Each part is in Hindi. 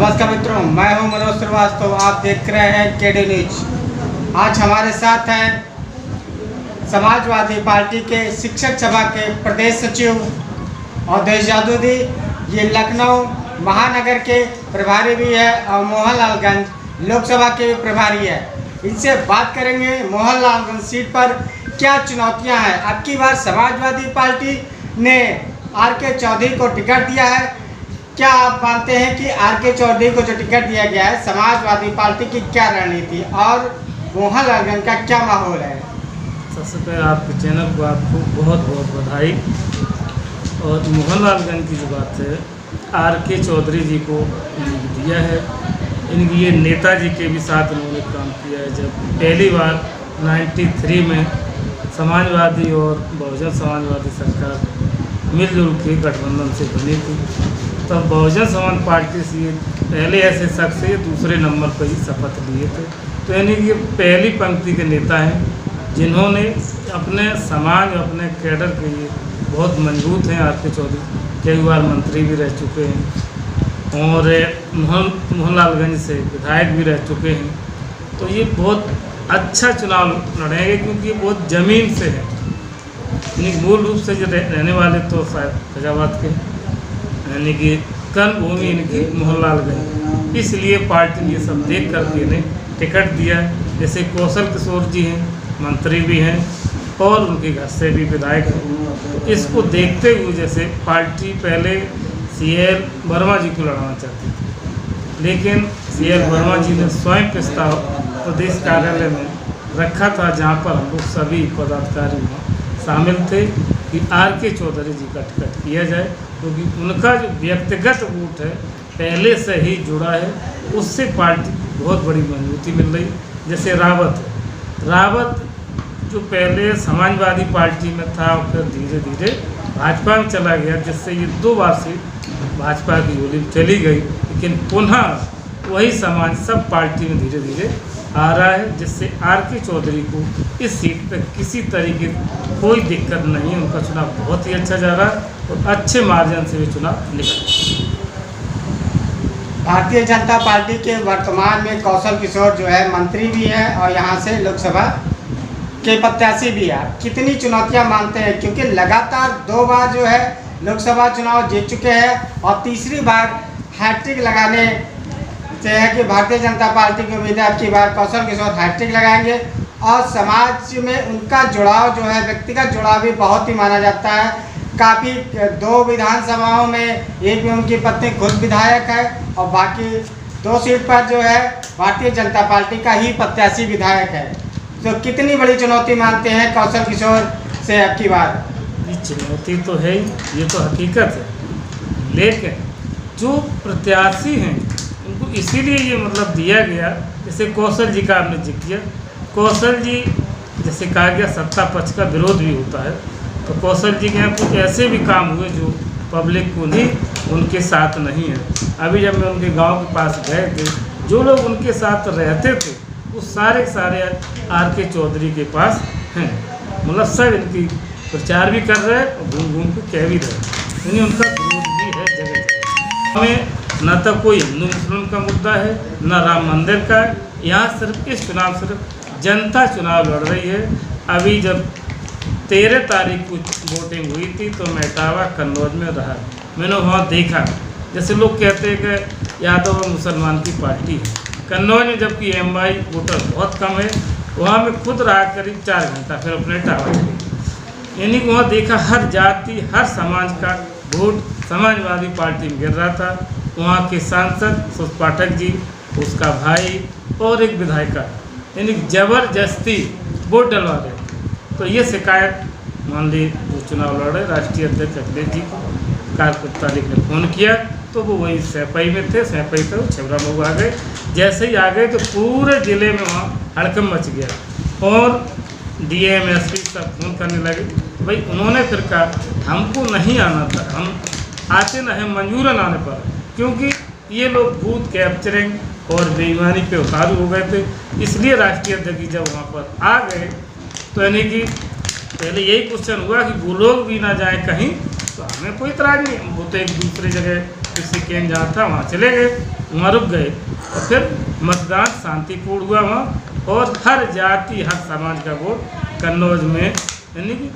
नमस्कार मित्रों, मैं हूं मनोज श्रीवास्तव। आप देख रहे हैं केडी न्यूज। आज हमारे साथ हैं समाजवादी पार्टी के शिक्षक सभा के प्रदेश सचिव अवधेश जादूदी। ये लखनऊ महानगर के प्रभारी भी है और मोहनलालगंज लोकसभा के भी प्रभारी है। इनसे बात करेंगे मोहनलालगंज सीट पर क्या चुनौतियां हैं। अब की बार समाजवादी पार्टी ने आर.के. चौधरी को टिकट दिया है। क्या आप मानते हैं कि आर.के. चौधरी को जो टिकट दिया गया है, समाजवादी पार्टी की क्या रणनीति और मोहनलालगंज का क्या माहौल है? सबसे पहले आपके चैनल को आपको बहुत बहुत बधाई। और मोहनलालगंज की जो बात है, आर.के. चौधरी जी को दिया है। इनकी ये नेताजी के भी साथ उन्होंने काम किया है। जब पहली बार 93 में समाजवादी और बहुजन समाजवादी सरकार मिलजुल के गठबंधन से बनी थी, तब बहुजन समाज पार्टी से पहले ऐसे शख्स से दूसरे नंबर पर ही शपथ लिए थे। तो यानी कि ये पहली पंक्ति के नेता हैं जिन्होंने अपने समाज अपने कैडर के लिए बहुत मजबूत हैं। आर.के. चौधरी कई बार मंत्री भी रह चुके हैं और मोहनलालगंज से विधायक भी रह चुके हैं। तो ये बहुत अच्छा चुनाव लड़ेंगे क्योंकि ये बहुत ज़मीन से है। यानी मूल रूप से जो रहने वाले तो शायद फैजाबाद के, यानी कि कर्म भूमि इनकी मोहनलालगंज, इसलिए पार्टी ने ये सब देख करके इन्हें टिकट दिया। जैसे कौशल किशोर जी हैं, मंत्री भी हैं और उनके घर से भी विधायक हैं। तो इसको देखते हुए जैसे पार्टी पहले सी.एल. वर्मा जी को लड़ाना चाहती थी, लेकिन सी.एल. वर्मा जी ने स्वयं प्रस्ताव प्रदेश कार्यालय में रखा था, जहाँ पर हम लोग सभी पदाधिकारी वहाँ शामिल थे कि आर.के. चौधरी जी का टिकट किया जाए, क्योंकि उनका जो व्यक्तिगत वोट है पहले से ही जुड़ा है। उससे पार्टी को बहुत बड़ी मजबूती मिल रही। जैसे रावत है, रावत जो पहले समाजवादी पार्टी में था और फिर धीरे धीरे भाजपा में चला गया, जिससे ये 2 बार से भाजपा की झोली में चली गई, लेकिन पुनः वही समाज सब पार्टी में धीरे धीरे आ रहा है, जिससे आर.के. चौधरी को इस सीट पर किसी तरीके कोई दिक्कत नहीं है। उनका चुनाव बहुत ही अच्छा जा रहा है और अच्छे मार्जिन से भी चुनाव निकला। भारतीय जनता पार्टी के वर्तमान में कौशल किशोर जो है मंत्री भी है और यहाँ से लोकसभा के प्रत्याशी भी है। कितनी चुनौतियाँ मानते हैं, क्योंकि लगातार 2 बार जो है लोकसभा चुनाव जीत चुके हैं और तीसरी बार हैट्रिक लगाने से है कि भारतीय जनता पार्टी की उम्मीद है अब की बार कौशल किशोर हैट्रिक लगाएंगे। और समाज में उनका जुड़ाव जो है, व्यक्तिगत जुड़ाव भी बहुत ही माना जाता है। काफ़ी 2 विधानसभाओं में एक में उनकी पत्नी खुद विधायक है और बाकी 2 सीट पर जो है भारतीय जनता पार्टी का ही प्रत्याशी विधायक है। तो कितनी बड़ी चुनौती मानते हैं कौशल किशोर से अब की बार? ये चुनौती तो है ही, ये तो हकीकत है, लेकिन जो प्रत्याशी हैं उनको इसीलिए ये मतलब दिया गया। जैसे कौशल जी का आपने जिक्र किया, कौशल जी जैसे कहा गया सत्ता पक्ष का विरोध भी होता है, तो कौशल जी के यहाँ कुछ ऐसे भी काम हुए जो पब्लिक को नहीं उनके साथ नहीं है। अभी जब मैं उनके गांव के पास गए थे, जो लोग उनके साथ रहते थे वो सारे आर.के. चौधरी के पास हैं। मतलब सब इनकी प्रचार भी कर रहे हैं और घूम घूम के कह भी रहे हैं। उनका विरोध भी है जगह जगह। हमें न तो कोई हिंदू मुस्लिम का मुद्दा है, न राम मंदिर का। यहाँ सिर्फ इस चुनाव सिर्फ जनता चुनाव लड़ रही है। अभी जब 13 तारीख को वोटिंग हुई थी तो मैं इटावा कन्नौज में रहा, मैंने वहाँ देखा। जैसे लोग कहते हैं कि यादव और मुसलमान की पार्टी है कन्नौज में, जबकि एम.आई. वोटर बहुत कम है। वहाँ मैं खुद रहा करीब 4 घंटा, फिर अपने इटावा गई। यानी वहाँ देखा हर जाति हर समाज का वोट समाजवादी पार्टी में गिर रहा था। वहाँ के सांसद सुध पाठक जी, उसका भाई और एक विधायिका, यानी ज़बरदस्ती वोट डलवा रहे। तो ये शिकायत मान ली जो चुनाव लड़ रहे राष्ट्रीय अध्यक्ष अखिलेश जी को 4 तारीख ने फ़ोन किया, तो वो वही सैपई में थे। सैपई से वो छबरा लोग आ गए। जैसे ही आ गए तो पूरे ज़िले में वहाँ हड़कंप मच गया और डीएम एसपी सब फ़ोन करने लगे। भाई उन्होंने फिर कहा हमको नहीं आना था, हम आते न हैं मंजूरन आने पर, क्योंकि ये लोग बूथ कैप्चरिंग और बेईमानी पे उतारू हो गए थे। इसलिए राष्ट्रीय अध्यक्ष जब वहाँ पर आ गए तो यानी कि पहले यही क्वेश्चन हुआ कि वो लोग भी ना जाए कहीं, तो हमें कोई इतराज़ नहीं, वो तो एक दूसरे जगह कृषि केंद्र जहाँ था वहाँ चले गए, वहाँ रुक गए और फिर मतदान शांतिपूर्ण हुआ वहाँ, और हर जाति हर समाज का वोट कन्नौज में यानी कि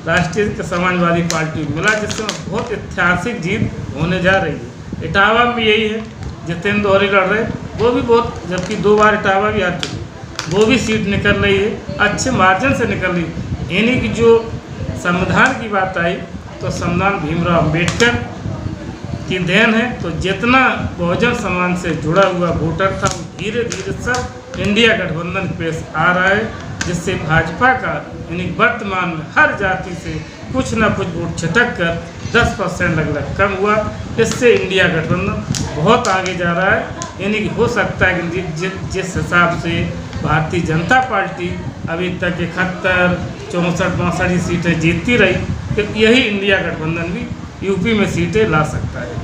राष्ट्रीय समाजवादी पार्टी को मिला, जिससे बहुत ऐतिहासिक जीत होने जा रही है। इटावा में भी यही है, जितेंद्र दोहरी लड़ रहे, वो भी बहुत, जबकि 2 बार इटावा भी हार चुके, वो भी सीट निकल रही है, अच्छे मार्जिन से निकल रही है। यानी कि जो संविधान की बात आई तो संविधान भीमराव अम्बेडकर की देन है, तो जितना बहुजन समाज से जुड़ा हुआ वोटर था वो धीरे धीरे सब इंडिया गठबंधन पेश आ रहा है, जिससे भाजपा का यानी वर्तमान में हर जाति से कुछ ना कुछ वोट छिटक कर 10% लगभग कम हुआ। इससे इंडिया गठबंधन बहुत आगे जा रहा है। यानी कि हो सकता है कि जिस हिसाब से भारतीय जनता पार्टी अभी तक 71, 64, 62 सीटें जीतती रही, कि यही इंडिया गठबंधन भी यूपी में सीटें ला सकता है।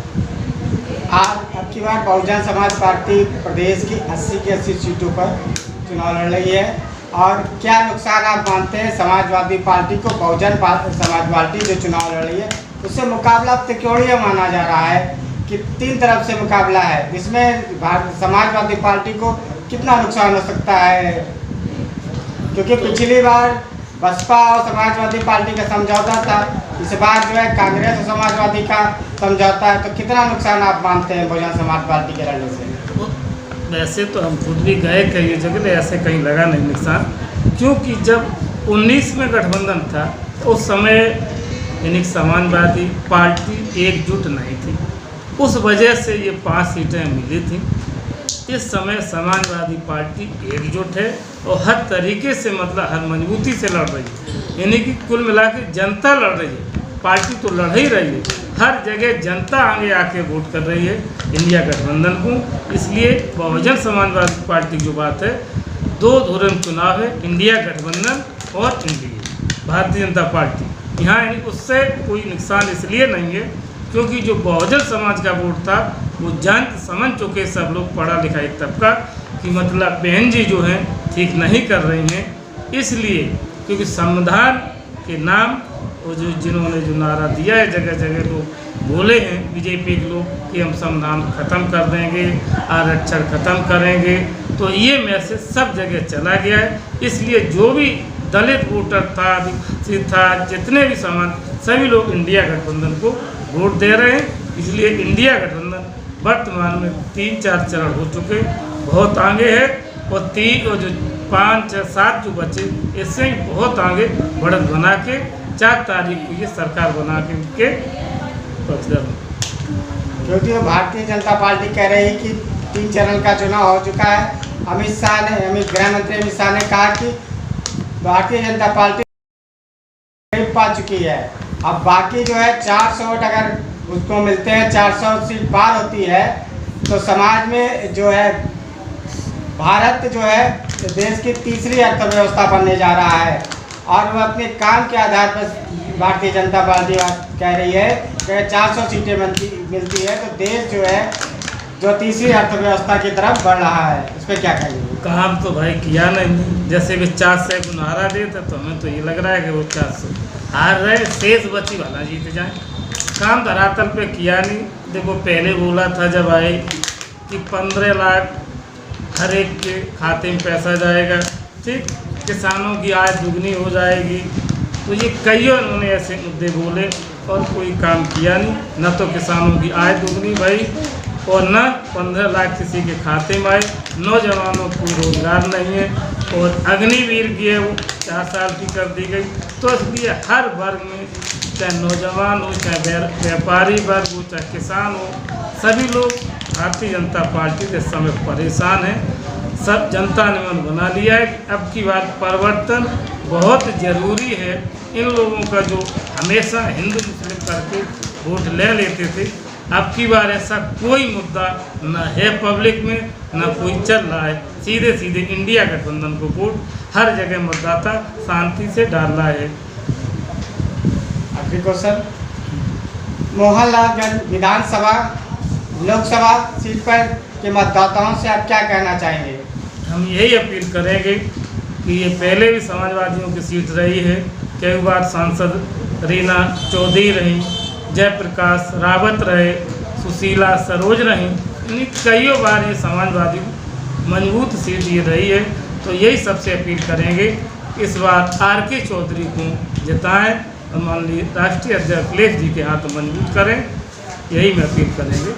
आज अब की बार बहुजन समाज पार्टी प्रदेश की 80 की 80 सीटों पर चुनाव लड़ रही है, और क्या नुकसान आप मानते हैं समाजवादी पार्टी को? बहुजन समाज पार्टी जो चुनाव लड़ रही है उससे मुकाबला त्रिकोणीय माना जा रहा है कि 3 तरफ से मुकाबला है, जिसमें समाजवादी पार्टी को कितना नुकसान हो सकता है? क्योंकि पिछली बार बसपा और समाजवादी पार्टी का समझौता था, इस बार जो है कांग्रेस और समाजवादी का समझौता है, तो कितना नुकसान आप मानते हैं बहुजन समाज पार्टी के लड़ने से? वैसे तो हम खुद भी गए कई जगह, ऐसे कहीं लगा नहीं नुकसान, क्योंकि जब 19 में गठबंधन था तो उस समय यानी समाजवादी पार्टी एकजुट नहीं थी, उस वजह से ये 5 सीटें मिली थी। इस समय समाजवादी पार्टी एकजुट है और हर तरीके से मतलब हर मजबूती से लड़ रही है, यानी कि कुल मिला के जनता लड़ रही है, पार्टी तो लड़ ही रही है, हर जगह जनता आगे आके वोट कर रही है इंडिया गठबंधन को। इसलिए बहुजन समाजवादी पार्टी की जो बात है, 2 धुरंधर चुनाव है, इंडिया गठबंधन और इंडिया भारतीय जनता पार्टी। यहाँ यानी उससे कोई नुकसान इसलिए नहीं है क्योंकि जो बहुजन समाज का वोट था वो जान समझ चुके सब लोग, पढ़ा लिखाई तबका, कि मतलब बहन जी जो हैं ठीक नहीं कर रही हैं, इसलिए क्योंकि संविधान के नाम वो जो जिन्होंने जो नारा दिया है जगह जगह लोग बोले हैं बीजेपी के लोग कि हम संविधान ख़त्म कर देंगे, आरक्षण ख़त्म करेंगे, तो ये मैसेज सब जगह चला गया है। इसलिए जो भी दलित वोटर था, आदिवासी था, जितने भी समाज, सभी लोग इंडिया गठबंधन को वोट दे रहे हैं। इसलिए इंडिया गठबंधन वर्तमान में 3-4 चरण हो चुके, बहुत आगे है, और 3 और जो 5, 6, 7 जो बचे, इससे ही बहुत आगे बढ़त बना के 4 तारीख को ये सरकार बना के उनके पक्षधर। क्योंकि भारतीय जनता पार्टी कह रही है कि 3 चरण का चुनाव हो चुका है। गृह मंत्री अमित शाह ने कहा कि भारतीय जनता पार्टी पा चुकी है, अब बाकी जो है 400 वोट अगर उसको मिलते हैं, 400 सीट पार होती है, तो समाज में जो है भारत जो है देश की तीसरी अर्थव्यवस्था बनने जा रहा है, और वह अपने काम के आधार पर भारतीय जनता पार्टी कह रही है कि 400 सीटें मिलती है तो देश जो है जो तीसरी अर्थव्यवस्था की तरफ बढ़ रहा है। इस पर क्या कहेंगे? काम तो भाई किया नहीं, जैसे भी 400 को नारा देते तो हमें तो ये लग रहा है कि वो 400 हार रहे, शेष बची वाला जीत जाए। काम धरातल पे किया नहीं। देखो पहले बोला था जब आए कि 15 लाख हर एक के खाते में पैसा जाएगा, ठीक, किसानों की आय दुगनी हो जाएगी, तो ये कई उन्होंने ऐसे मुद्दे बोले और कोई काम किया नहीं। न तो किसानों की आय दुगनी भाई और न 15 लाख किसी के खाते में आए, नौजवानों को रोजगार नहीं है, और अग्निवीर की है वो 4 साल की कर दी गई। तो इसलिए हर वर्ग में, चाहे नौजवान हो, चाहे व्यापारी वर्ग हो, चाहे किसान हो, सभी लोग भारतीय जनता पार्टी के समय परेशान हैं। सब जनता ने मन बना लिया है कि अब की बार परिवर्तन बहुत ज़रूरी है। इन लोगों का जो हमेशा हिंदू मुस्लिम करके वोट ले लेते थे, अब की बार ऐसा कोई मुद्दा न है पब्लिक में, न कोई चल रहा है। सीधे सीधे इंडिया गठबंधन को वोट हर जगह मतदाता शांति से डाल रहा है। आखिरी क्वेश्चन, मोहनलालगंज विधानसभा लोकसभा सीट पर के मतदाताओं से आप क्या कहना चाहेंगे? हम यही अपील करेंगे कि ये पहले भी समाजवादियों की सीट रही है, कई बार सांसद रीना चौधरी रही, जयप्रकाश रावत रहे, सुशीला सरोज रहीं, इन्हीं कई बार ये समाजवादी मजबूत सीट ये रही है। तो यही सबसे अपील करेंगे इस बार आर.के. चौधरी को जिताएं और माननीय राष्ट्रीय अध्यक्ष अखिलेश जी के हाथ मजबूत करें, यही मैं अपील करेंगे।